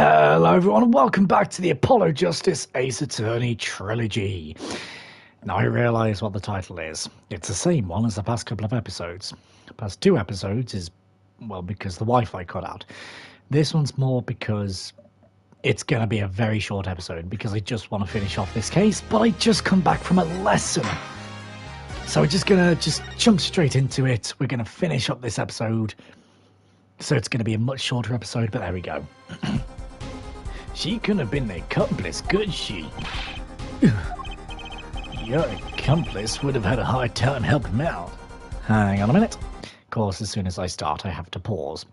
Hello, everyone, and welcome back to the Apollo Justice Ace Attorney Trilogy. Now, I realise what the title is. It's the same one as the past couple of episodes. The past two episodes is, well, because the Wi-Fi cut out. This one's more because it's going to be a very short episode, because I just want to finish off this case, but I just come back from a lesson. So we're just going to jump straight into it. We're going to finish up this episode. So it's going to be a much shorter episode, but there we go. She couldn't have been the accomplice, could she? Your accomplice would have had a hard time helping him out. Hang on a minute. Of course, as soon as I start, I have to pause.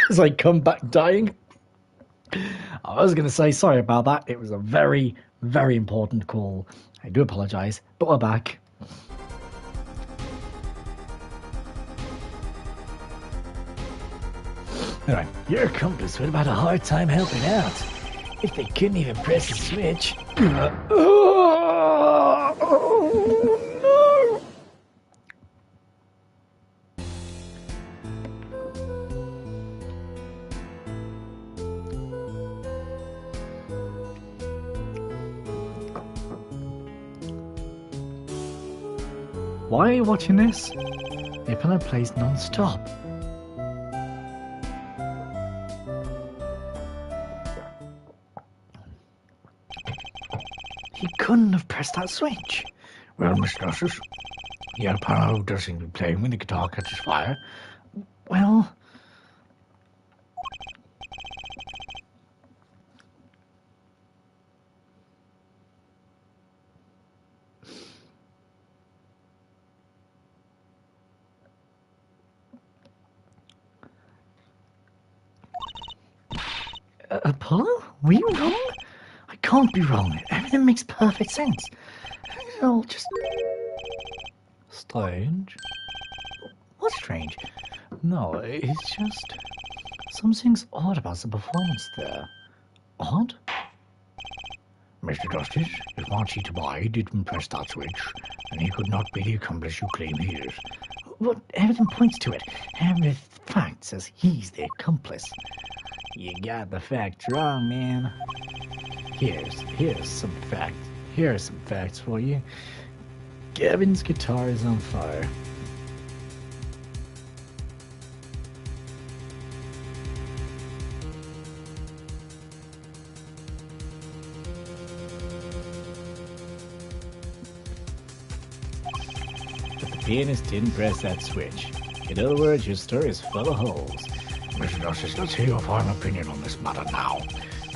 As I come back dying, I was going to say sorry about that. It was a very, very important call. I do apologise, but we're back. Anyway, your accomplice would have had a hard time helping out if they couldn't even press the switch. Oh, no! Why are you watching this? The episode plays non-stop. He couldn't have pressed that switch. Well, Mr. Justice, the piano does seem to be playing when the guitar catches fire. Well... Apollo? Were you wrong? I can't be wrong. Everything makes perfect sense. It's all just... strange? What's strange? No, it's just... something's odd about the performance there. Odd? Mr. Justice, if Marty Tobai didn't press that switch, then he could not be the accomplice you claim he is. But everything points to it. Every fact says he's the accomplice. You got the facts wrong, man. Here's some facts. Here are some facts for you. Gavin's guitar is on fire. But the pianist didn't press that switch. In other words, your story is full of holes. Mr. Justice, let's hear your final opinion on this matter now.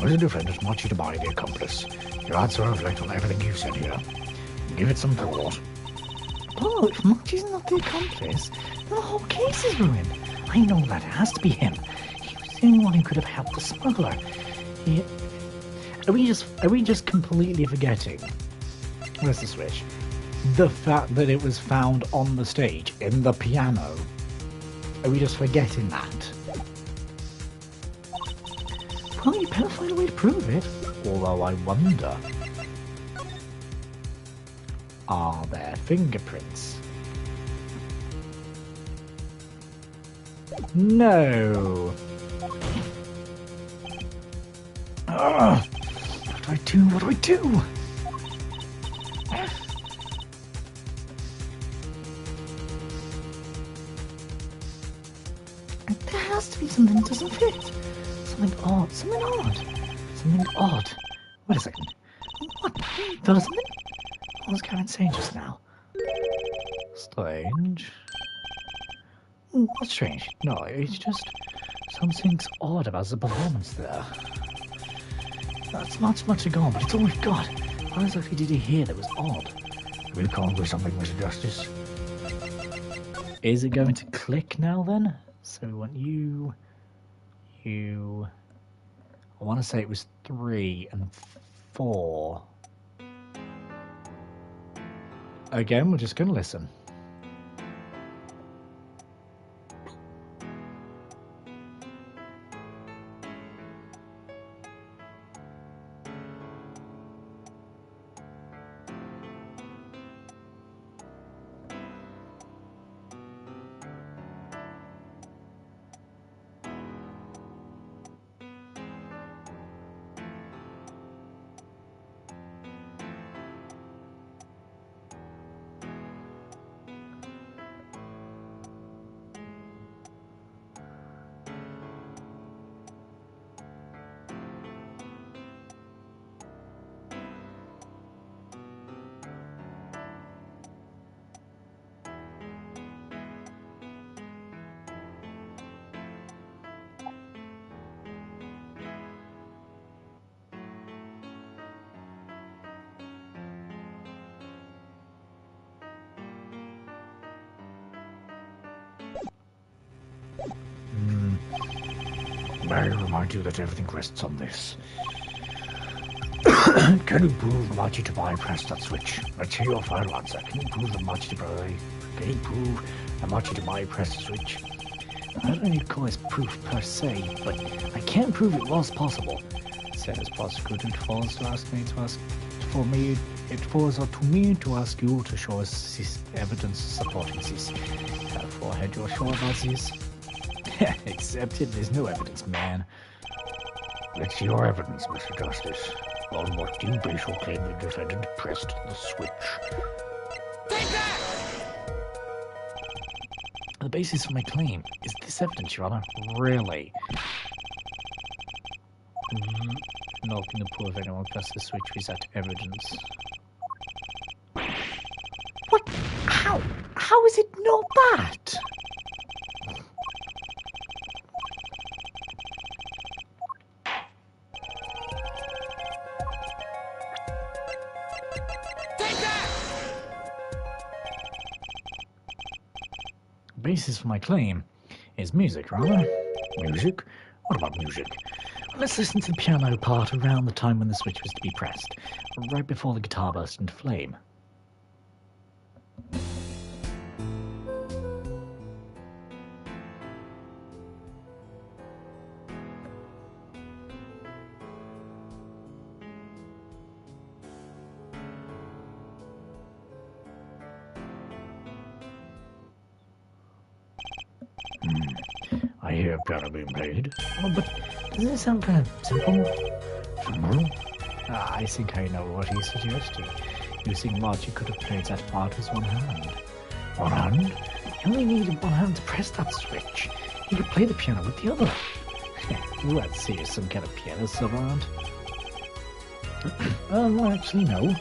Was the defendant Marty Tobai the accomplice? Your answer reflects on everything you've said here. Give it some thought. Oh, if Marty's not the accomplice, then the whole case is ruined. I know that. It has to be him. He was the only one who could have helped the smuggler. Are we just completely forgetting? Where's the switch? The fact that it was found on the stage, in the piano. Are we just forgetting that? Well, you better find a way to prove it. Although I wonder... are there fingerprints? No! Ugh. What do I do? What do I do? There has to be something that doesn't fit. Something odd. Something odd. Something odd. Wait a second. What? There was something? What was Gavin saying just now? Strange. What's strange? No, it's just something's odd about the performance there. That's not much to go on, but it's all we've got. What exactly did he hear that was odd? We'll come up with something, Mr. Justice. Is it going to click now then? So we want you... I want to say it was 3 and 4. Again, we're just going to listen. May I remind you that everything rests on this. Can you prove Machi to buy press that switch? Let's hear your final answer. Can you prove that Machi to buy? Can you prove that Machi to buy press the switch? I don't need to call this proof per se, but I can prove it was possible. Says prosecutor. It falls to ask me to ask for me. It falls to me to ask you to show us this evidence supporting this. Forehead, you're sure about this? Accepted. There's no evidence, man. Let's see your evidence, Mr. Justice. On what do you base your claim the defendant pressed the switch? Take that! The basis for my claim is this evidence, Your Honor. Really? Not going to prove anyone pressed the switch with that evidence. What? How? How is it not that? The basis for my claim is music, rather. Music? What about music? Let's listen to the piano part around the time when the switch was to be pressed, right before the guitar burst into flame. I hear a piano being played. Oh, but doesn't it sound kind of simple? Simple? I think I know what he's suggesting. You think Margie could have played that part with one hand? One hand? You only needed one hand to press that switch. You could play the piano with the other. Let's see, some kind of piano savant. Well, actually, no.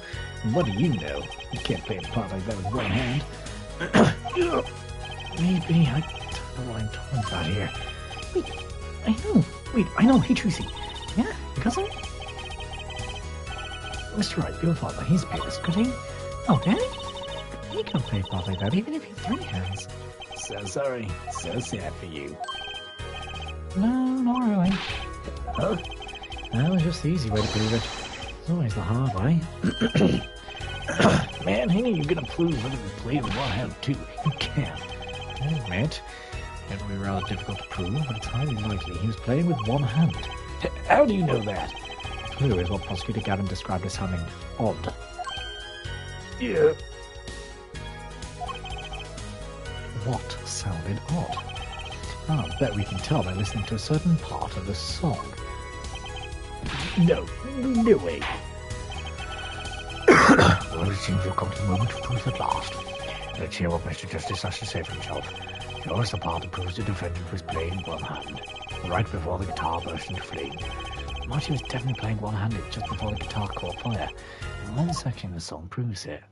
What do you know? You can't play a part like that with one hand. Maybe I don't know what I'm talking about here. Wait, I know. Hey, Tracy. Yeah, your cousin? Mr. Wright, your father, he's a pianist, could he? Oh, Daddy? He can't play a part like that, even if you have three hands. So sorry. So sad for you. No, not really. Huh? That was just the easy way to prove it. It's always the hard way. Man, I knew you were going to prove that you played with one hand, too. You can't. I admit, it would be rather difficult to prove, but it's highly likely he was playing with one hand. How do you know that? Clue is what Prosecutor Gavin described as sounding odd. Yeah. What sounded odd? I bet we can tell by listening to a certain part of the song. No way. Well, it seems you've come to the moment of truth at last. Let's hear what Mr. Justice has to say for himself. Show us the part that proves the defendant was playing one hand, right before the guitar burst into flame. Marty was definitely playing one-handed just before the guitar caught fire, and one section of the song proves it.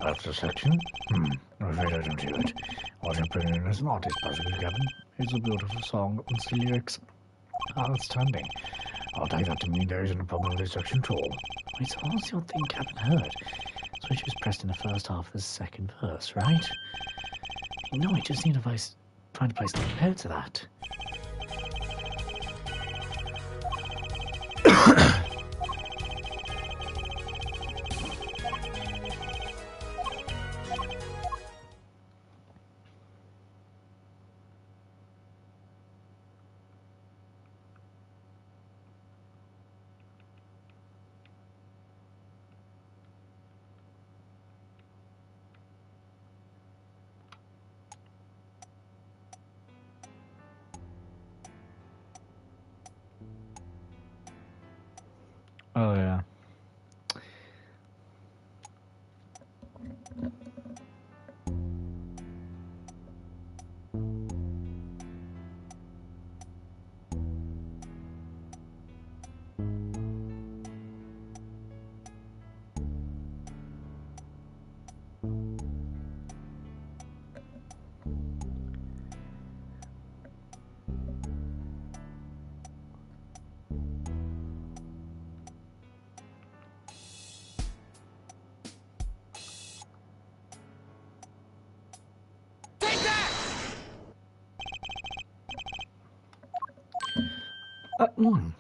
That's the section? I'm afraid I don't hear it. What I'm putting in as an artist, Prosecutor Gavin. It's a beautiful song, and the lyrics are outstanding. I'll take that to mean there isn't a problem with this section at all. Wait, so what's the odd thing Gavin heard? Switch was pressed in the first half of the second verse, right? No, I just need advice trying to place the compared to that. Mm.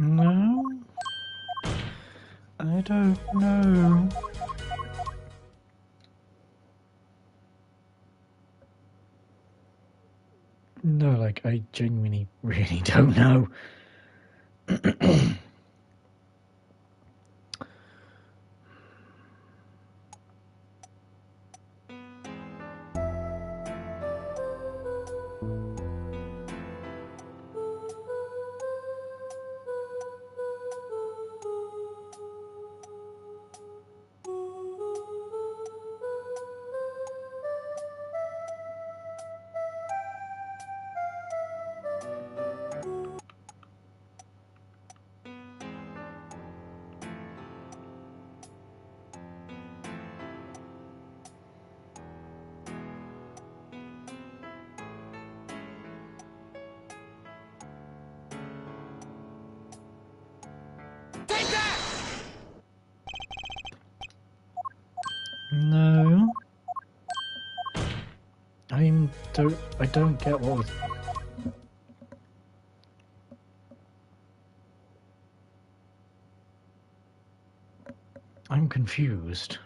No, I don't know. No, like, I genuinely really don't know. No. I don't get what was... I'm confused.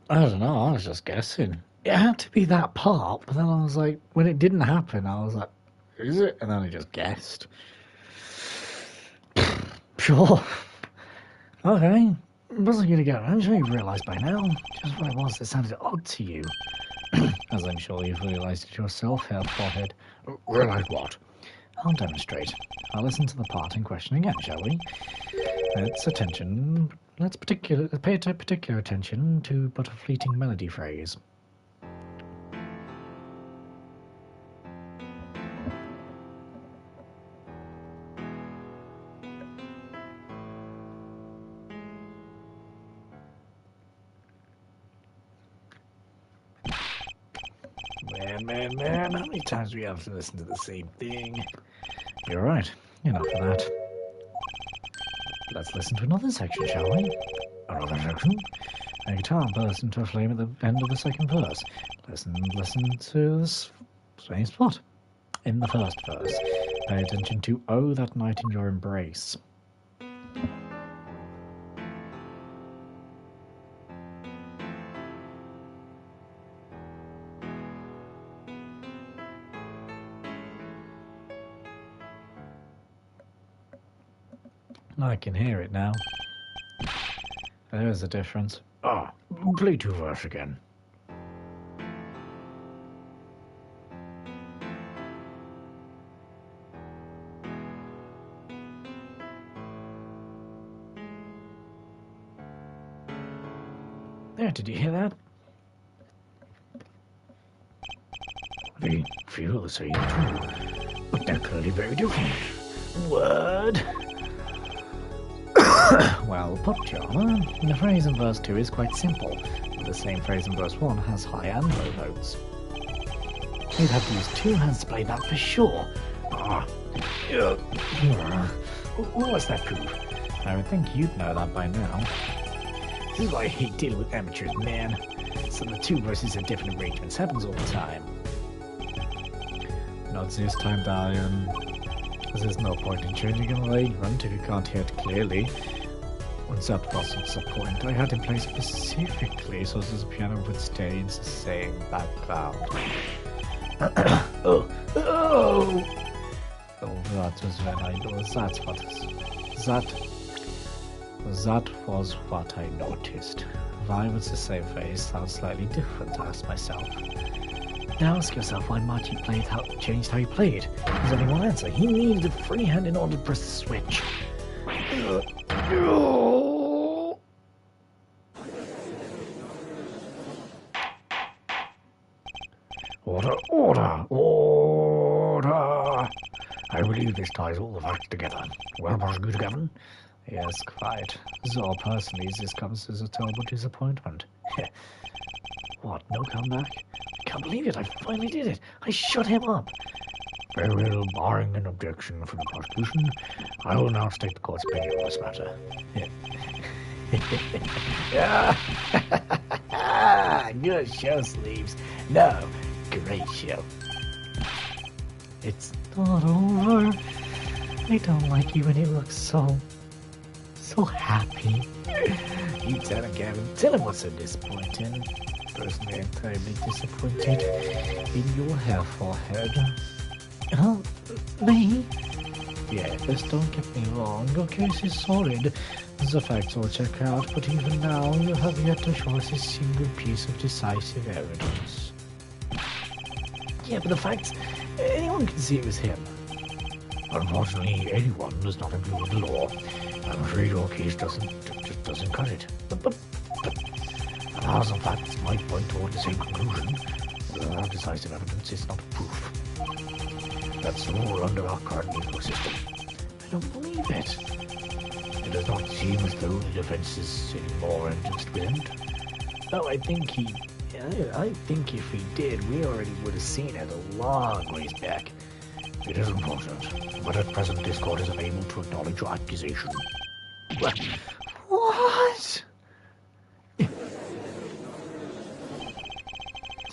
I don't know, I was just guessing. It had to be that part, but then I was like, when it didn't happen, I was like, is it? And then I just guessed. Sure. Okay. Wasn't gonna go. I'm sure you've realised by now just what it was that sounded odd to you. As I'm sure you've realised it yourself, Herr Forehead. Realise what? I'll demonstrate. I'll listen to the part in question again, shall we? Let's pay particular attention to but a fleeting melody phrase. Man, how many times do we have to listen to the same thing? You're right. Enough of that. Let's listen to another section, shall we? Another section? A guitar bursts into a flame at the end of the second verse. Listen to this same spot. In the first verse, pay attention to "Oh, that night in your embrace." I can hear it now. There's a difference. Ah, play two verse again. There, did you hear that? They feel the same too, but they're clearly very different. Word. Well, put, Charmer, the phrase in verse 2 is quite simple, but the same phrase in verse 1 has high and low notes. You'd have to use two hands to play that for sure. What's that proof? I would think you'd know that by now. This is why I hate dealing with amateurs, man. So the two verses are different arrangements. Happens all the time. Not this time, Dalian. There's no point in changing an arrangement if you can't hear it clearly. Once that wasn't the point, I had in place specifically so that the piano would stay in the same background. Oh, that was when I noticed. That was what I noticed. Why was the same phrase sound slightly different? I asked myself. Now ask yourself why Marty changed how he played. There's only one answer. He needed a free hand in order to press the switch. Order! I believe this ties all the facts together. Well prosecuted, Gavin? Yes, quite. So personally, this comes as a terrible disappointment. What, no comeback? I can't believe it, I finally did it. I shut him up. Very well, barring an objection from the prosecution, I will now state the court's opinion on this matter. Good show, Sleeves. No, great show. It's not over. I don't like you when you look so happy. You tell him, Gavin. Tell him what's so disappointing. Personally, I'm terribly disappointed in your hair forehead. Oh, me? Yes, don't get me wrong. Your case is solid. The facts all check out, but even now, you have yet to show us a single piece of decisive evidence. Yeah, but the facts, anyone can see it was him. Unfortunately, anyone does not include the law. I'm afraid your case just doesn't cut it. But 1,000 facts might point toward the same conclusion. Decisive evidence is not proof. That's the rule under our current legal system. I don't believe it. It does not seem as though the defense is any more interested. Oh, I think if he did, we already would have seen it a long ways back. It is unfortunate, but at present this court is unable to acknowledge your accusation. What? The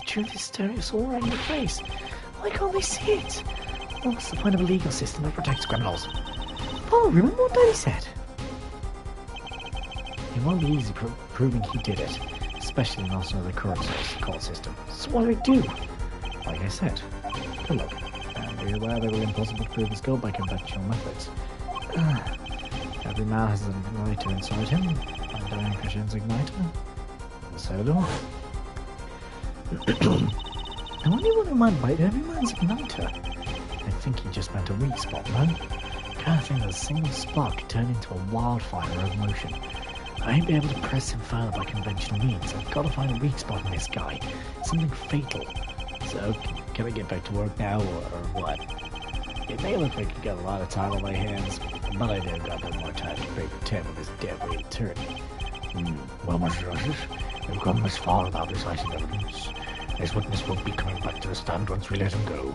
truth is staring us all right in the face. Why can't they see it? What's the point of a legal system that protects criminals? Oh, remember what Daddy said? It won't be easy proving he did it, especially not under the current court system. So what do I do? Like I said, good luck. Be aware they will impossible to prove his guilt by conventional methods. Every man has an igniter inside him, and Diane Christian's igniter. So do I. I wonder what it might by every man's igniter. I think he just meant a weak spot, no? Kind of thing that a single spark could turn into a wildfire of emotion. I ain't be able to press him further by conventional means. I've got to find a weak spot in this guy. Something fatal. So, can I get back to work now, or what? It may look like I got a lot of time on my hands, but I know got no more time to break the tab with this deadly attorney. Well, Mr. Justice, we've gone this far without decisive evidence. This witness won't be coming back to the stand once we let him go.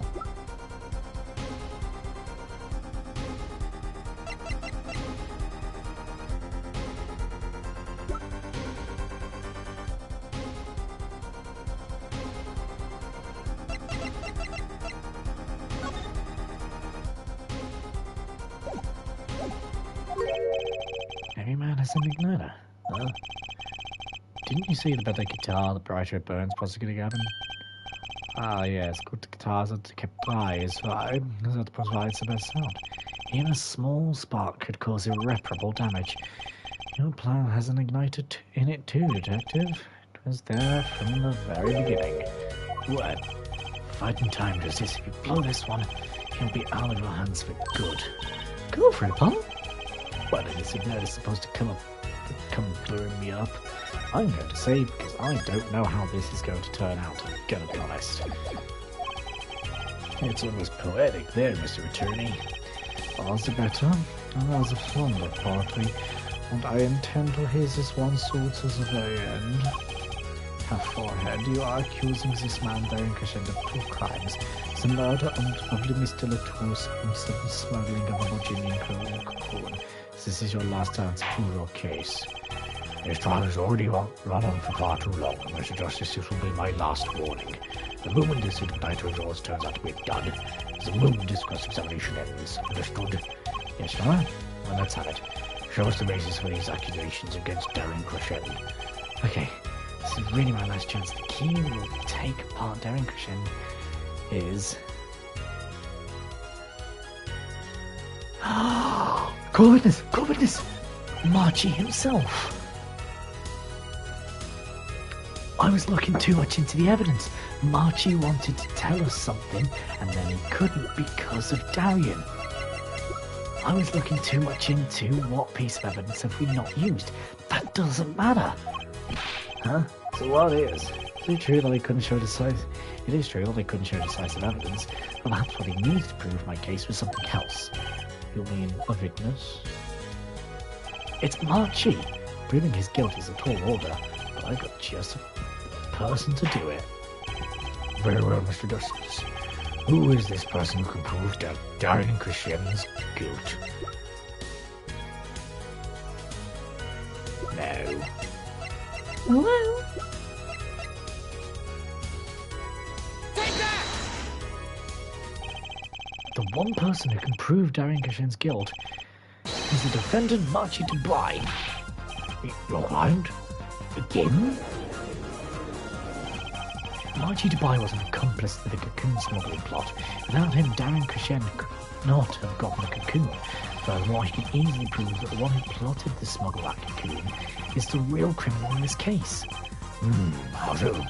Every man has an igniter. Huh? Didn't you see the better guitar, the brighter it burns, prosecutor Gavin? Ah, yes, good guitars are kept dry is fine, because that provides the best sound. Even a small spark could cause irreparable damage. Your plan has an igniter in it too, Detective. It was there from the very beginning. What? Fighting time does this. If you blow this one, he'll be out of your hands for good. Go for it, pal. What, is this igniter supposed to come burn me up? I'm going to say, because I don't know how this is going to turn out, I'm gonna be honest. It's almost poetic there, Mr. Attorney. All the better. Another slumber party, and I intend to haze this one sword to the very end. Her forehead, you are accusing this man Darren Crescent of 2 crimes. The murder of the Mr. Latour's and the smuggling of a Virginian cocoon. This is your last chance to prove your case. This trial has already run on for far too long, Mr. Justice. This will be my last warning. The moment this indictment of yours turns out to be done, is the moment this cross-examination ends. Understood? Yes, Your Honor? Well, let's have it. Show us the basis for these accusations against Darren Crescent. Okay, this is really my last chance. The key will take apart Darren Crescent is... Go witness! Go witness! Marchie himself! I was looking too much into the evidence. Marchie wanted to tell us something, and then he couldn't because of Darian. I was looking too much into what piece of evidence have we not used. That doesn't matter. Huh? So what is? Is it true that I couldn't show decisive... It is true that I couldn't show decisive evidence, but perhaps what he needed to prove my case was something else. You mean a witness? It's Marchie. Proving his guilt is a tall order, but I got just a person to do it. Very well, Mr. Justice. Who is this person who can prove that Darren Crescent's guilt? No. Hello? The one person who can prove Darren Crescent's guilt is the defendant Marchie Dubai. Your client? Again? Marchie Dubai was an accomplice to the cocoon smuggling plot. Without him, Darren Crescent could not have gotten the cocoon. Furthermore, he can easily prove that the one who plotted the smuggle that cocoon is the real criminal in this case. How so?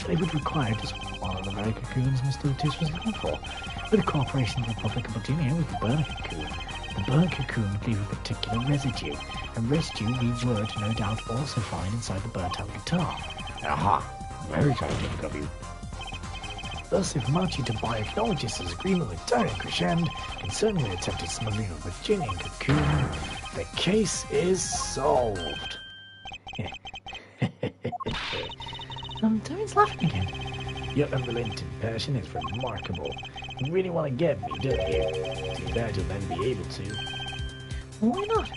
They would require just one of the very cocoons Mr. Otis was looking for. With the cooperation of the Republic of Virginia with the burnt cocoon. The burnt cocoon would leave a particular residue, a residue we would, no doubt, also find inside the burnt-out guitar. Aha! Very scientific of you. Thus, if Marchie Dubai acknowledges his agreement with Darren Crescent concerning the attempted smuggling of Virginian cocoon, the case is solved. Darren's laughing again. Your unrelenting passion is remarkable. You really want to get me, don't you? Too bad you'll never be able to. Why not?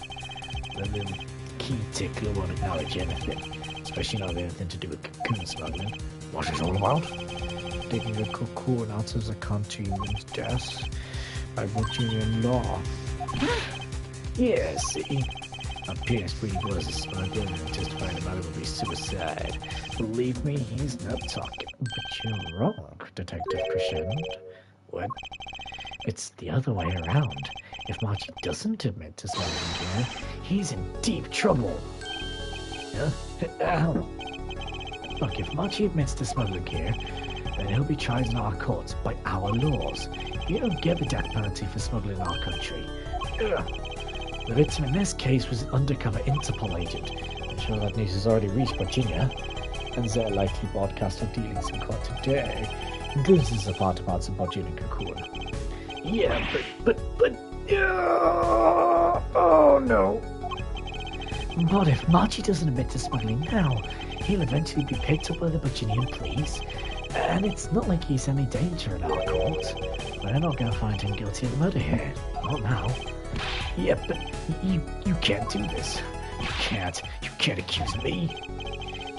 Well, the key tickler won't acknowledge anything, especially not anything to do with cocoon smuggling. What's it all about? Taking a cocoon out of the country means death by Virginian law. Yes, see? A PS3 was a smuggler and testifying about it would be suicide. Believe me, he's not talking. But you're wrong, Detective Crescent. What? It's the other way around. If Marchie doesn't admit to smuggling gear, he's in deep trouble. Ow. Look, if Marchie admits to smuggling gear, then he'll be tried in our courts by our laws. You don't get the death penalty for smuggling in our country. The victim in this case was an undercover Interpol agent. I'm sure that news has already reached Virginia, and they're likely broadcast their dealings in court today, includes the part about the Virginian cocoon. Yeah, but, oh no. But if Marchie doesn't admit to smuggling now, he'll eventually be picked up by the Virginian police, and it's not like he's any danger in our court. We're not going to find him guilty of murder here. Not now. Yeah, but you can't do this. You can't accuse me.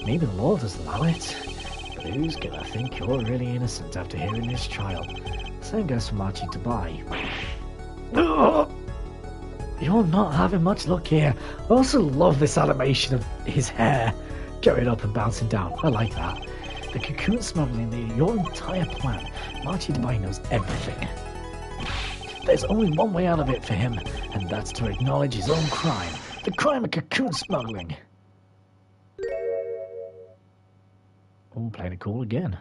Maybe the law doesn't allow it, but who's gonna think you're really innocent after hearing this trial? Same goes for Marchie Dubai. You're not having much luck here. I also love this animation of his hair going up and bouncing down. I like that. The cocoon smuggling, your entire plan. Marchie Dubai knows everything. There's only one way out of it for him, and that's to acknowledge his own crime. The crime of cocoon smuggling. Oh, playing it cool again.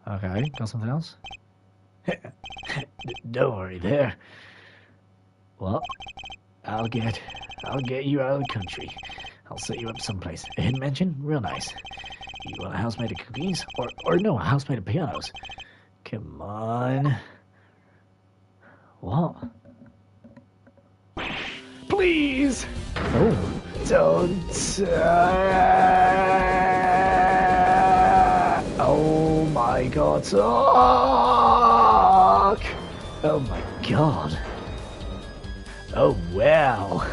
Okay, got something else? Don't worry there. Well, I'll get you out of the country. I'll set you up someplace. A hidden mansion? Real nice. You want a house made of cookies? Or no, a house made of pianos. Come on. What? Please! Oh, don't. Oh my god. Oh my god. Oh well.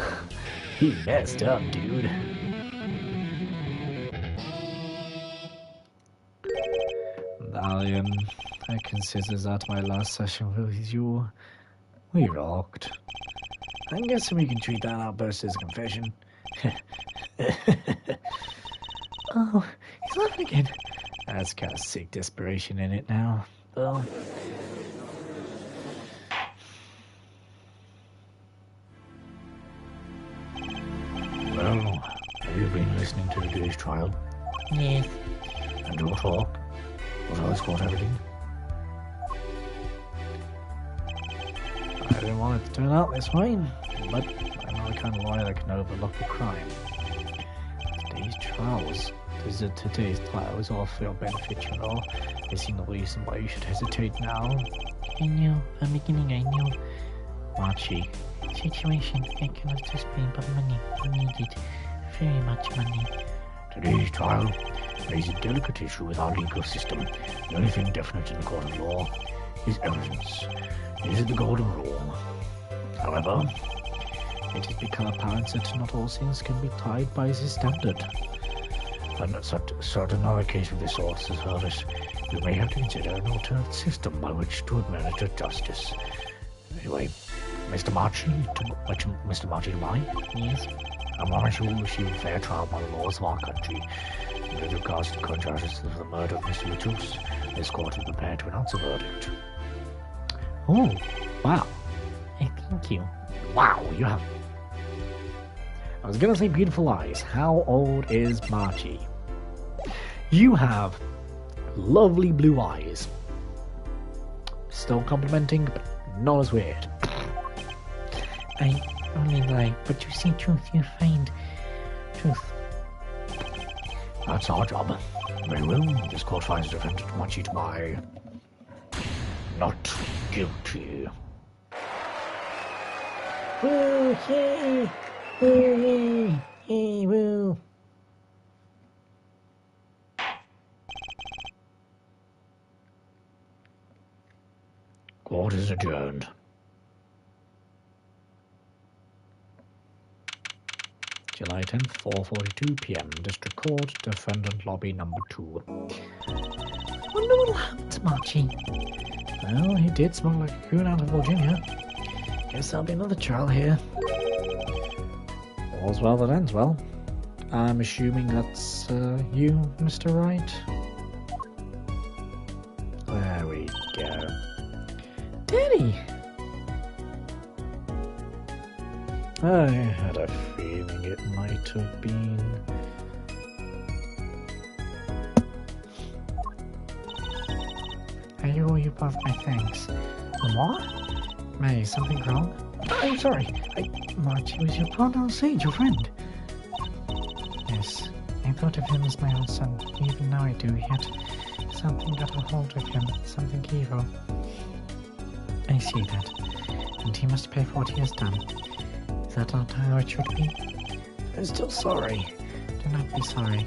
He messed up, dude. Valium, I consider that my last session with you. We rocked. I'm guessing we can treat that outburst as a confession. Oh, he's laughing again. That's kind of sick desperation in it now. Well, have you been listening to today's trial? Yes. And your talk? Was I scored everything? I didn't want it to turn out this way, but I'm not the kind of lawyer that can overlook a crime. Today's trials are for your benefit, you know. I see no reason why you should hesitate now. I know. From the beginning, I knew. Machi. Situation. I cannot explain, but money. I need it. Very much money. Today's trial raises a delicate issue with our legal system. The only thing definite in the court of law is evidence. This is the golden rule. However, it has become apparent that not all things can be tried by this standard. And certain other cases of this sort, service, you may have to consider an alternate system by which to administer justice. Anyway, Mr. Marchi, Mr. Marchi, to mine? Yes. I promise you will receive a fair trial by the laws of our country. With regards to the current charges of the murder of Mr. Matus, this court is prepared to announce a verdict. Oh, wow. Thank you. Wow, you have... I was gonna say beautiful eyes. How old is Marchi? You have lovely blue eyes. Still complimenting, but not as weird. I only lie, but you see truth, you find truth. That's our job. Very well, this court finds the defendant Marchi to be not guilty. Woo! Yay! Woo! Yay! Yay! Woo! Court is adjourned. July 10th, 4:42 p.m. District Court, Defendant Lobby Number 2. Wonder what'll happen to Marchi. Well, he did smuggle like a coon out of Virginia. Guess there'll be another trial here. All's well that ends well. I'm assuming that's you, Mr. Wright? There we go. Daddy! I had a feeling it might have been. I owe you both my thanks. What? May, something wrong? I'm sorry. Marchi was your partner on stage, your friend. Yes, I thought of him as my own son. Even now I do, yet something got a hold of him, something evil. I see that, and he must pay for what he has done. Is that not how it should be? I'm still sorry. Do not be sorry.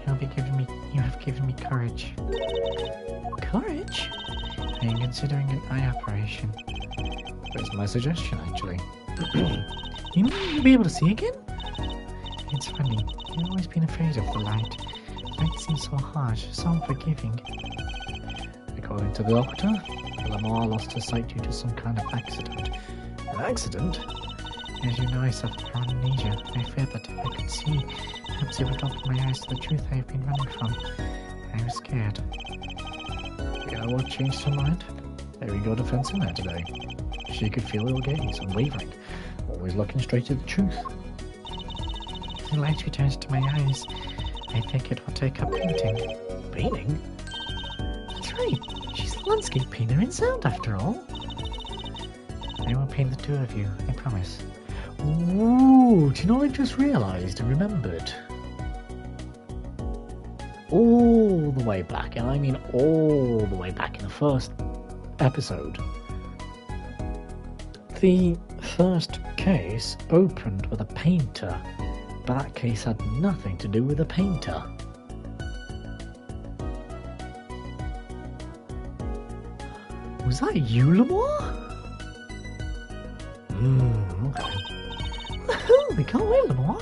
You have given me courage. Courage? I am considering an eye operation. That's my suggestion, actually. You mean you'll be able to see again? It's funny. I've always been afraid of the light. Light seems so harsh, so unforgiving. According to the doctor, Lamar lost her sight due to some kind of accident. An accident? As you know, I suffer from amnesia. I feared that if I could see, perhaps it would open my eyes to the truth I have been running from. I was scared. You know what changed her mind? Having your defense in there today. She could feel your gaze, unwavering, always looking straight at the truth. The light returns to my eyes. I think it will take up painting. Painting? That's right. She's a landscape painter in sound, after all. I will paint the two of you, I promise. Ooh, do you know what I just realised and remembered? All the way back, and I mean all the way back in the first episode, The first case opened with a painter, but that case had nothing to do with a painter. Was that you, Lamar? Okay. Woohoo! We can't wait, Lamar.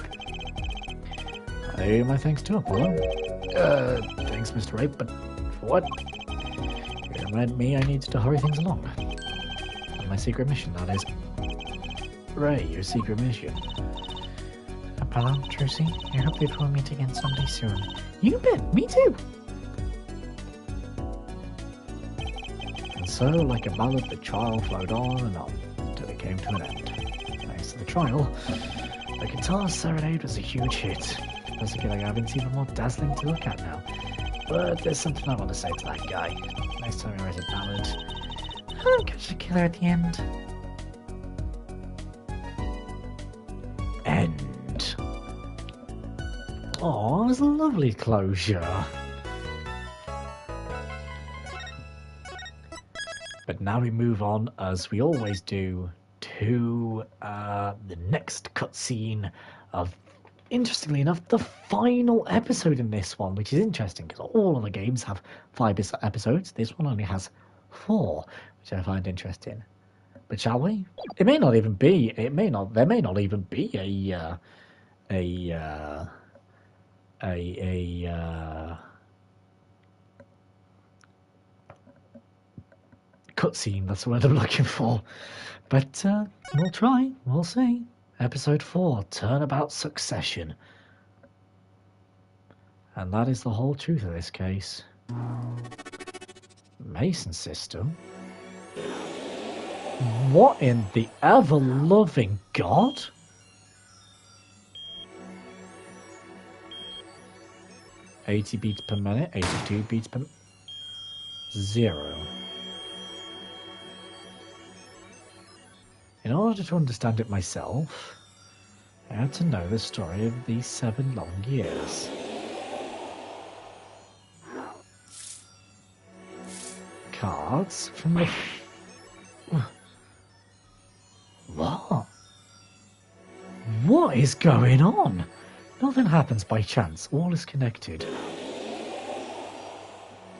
Hey, my thanks to Apollo. Thanks, Mr. Ape, but for what? You remind me I need to hurry things along. My secret mission, that is. Ray, your secret mission. Apollo, Trucy, I hope that we'll meet again someday soon. You bet, me too! And so, like a ballad, the trial flowed on and on, till it came to an end. Thanks to the trial, the guitar serenade was a huge hit. Does it feel like I've even more dazzling to look at now? But there's something I want to say to that guy. Next time he writes a ballad, I'll catch the killer at the end. End. Oh, it was a lovely closure. But now we move on, as we always do, to the next cutscene of, interestingly enough, the final episode in this one, which is interesting because all of the games have 5 episodes. This one only has 4, which I find interesting. But shall we? It may not even be. There may not even be a cutscene. That's the word I'm looking for. But we'll try. We'll see. Episode 4, Turnabout Succession. And that is the whole truth of this case. Mason system? What in the ever-loving God? $80 beats per minute, 82 beats per... 0. In order to understand it myself, I had to know the story of these 7 long years. Cards from the... What? What is going on? Nothing happens by chance. All is connected.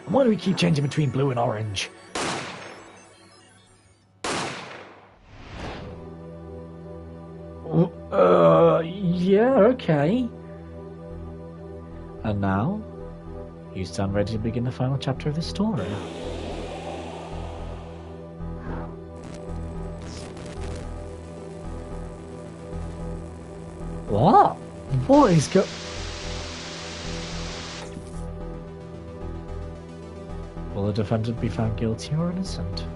And why do we keep changing between blue and orange? Yeah, okay. And now, you stand ready to begin the final chapter of this story. What? What is Will the defendant be found guilty or innocent?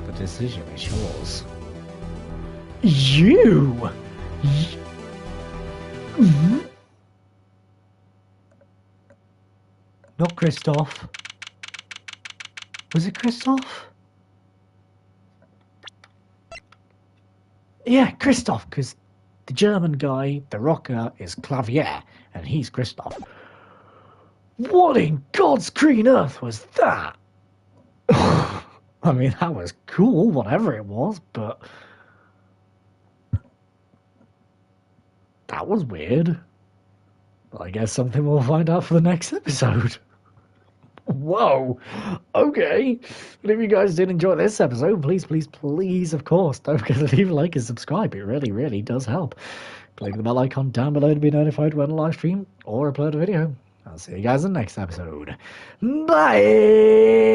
The decision is yours. You? Not Christoph. Was it Christoph? Yeah, Christoph, because the German guy, the rocker, is Clavier, and he's Christoph. What in God's green earth was that? I mean, that was cool, whatever it was, but... that was weird. But I guess something we'll find out for the next episode. Whoa. Okay. But if you guys did enjoy this episode, please, of course, don't forget to leave a like and subscribe. It really, really does help. Click the bell icon down below to be notified when I live stream or upload a video. I'll see you guys in the next episode. Bye!